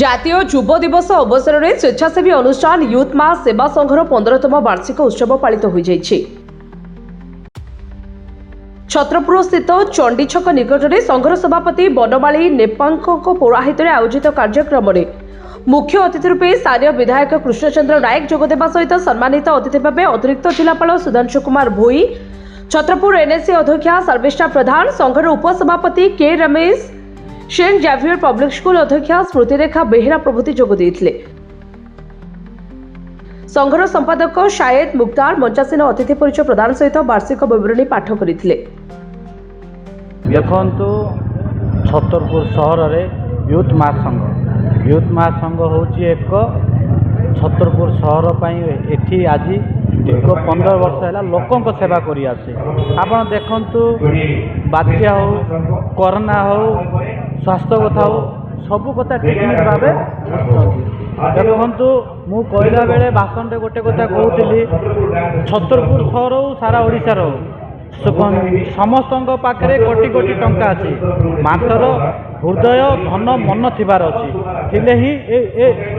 জাতীয় যুব দিবস অবসরের স্বেচ্ছাসেবী অনুষ্ঠান ইউথ মা সেবা সংঘর 15তম বার্ষিক উৎসব পালিত হয়ে ছত্রপুরস্থিত চণ্ডীছক নিকটরে সংঘর সভাপতি বনমালী নেপাঙ্ক পৌরাহিত্যে আয়োজিত কার্যক্রমে মুখ্য অতিথি রূপে স্থানীয় বিধায়ক কৃষ্ণচন্দ্র নায়ক যোগদেবা সহিত সম্মানিত অতিথি ভাবে অতিরিক্ত জেলাপাল সুধাংশু কুমার ভোই, ছত্রপুর এনএসি অধ্যক্ষা সর্বেষ্টা প্রধান, সংঘর উপসভাপতি কে রমেশ, सेंट जैवियर पब्लिक स्कूल अध्यक्षा स्मृतिरेखा बेहेरा प्रभृति जोग देइथिले। संघर संपादक शायद मुक्तार मंचासीन अतिथि परिचय प्रदान सहित वार्षिक विवरणी पाठ करथिले। देखंतु छतरपुर सहर रे यूथ महासंघ होची एक छतरपुर सहर पई एठी आज दीर्घ 15 वर्ष है लोकों को सेवा करी आसे। आपण देखंतु बात्या हो, कोरोना हो, स्वास्थ्य कथा हो, सबू कथा ठीक भाव देखु। मु कहला बेले भाषण रे गोटे कथा कहूली, छतरपुर सहर हो सारा ओडिशार हो समस्त पाखे कोटी कोटी टंका अच्छी, मात्र हृदय धन मन थिबार अच्छी थिले ही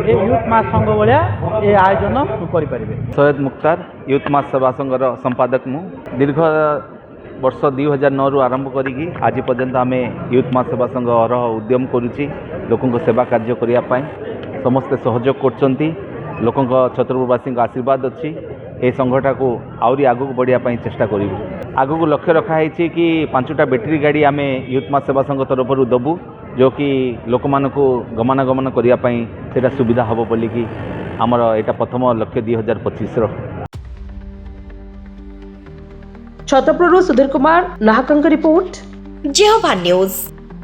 यूथ महासंघ भाया ये आयोजन करें। सैयद मुक्तार यूथ मास सेवा संघर संपादक मु दीर्घ वर्ष 2009 रु आरंभ करी आज पर्यंत आम यूथ मास सेवा संघ अरह उद्यम करुच्ची लोकों सेवा कार्य करने समस्ते सहयोग कर लोकों छतरपुरवासी आशीर्वाद अच्छी ये संघटा को आहरी आगू बढ़ापी चेष्टा करूँ। आगू लक्ष्य रखाई कि 5टा बैटेरी गाड़ी आम यूथ मास सेवा संघ तरफ दबू जो कि लोक मानक गमनागमन करने से सुविधा हम बोलिकी आमर यहाँ प्रथम लक्ष्य 2025 छतरपुर सुधीर कुमार नाहकंक रिपोर्ट जेहोवा न्यूज।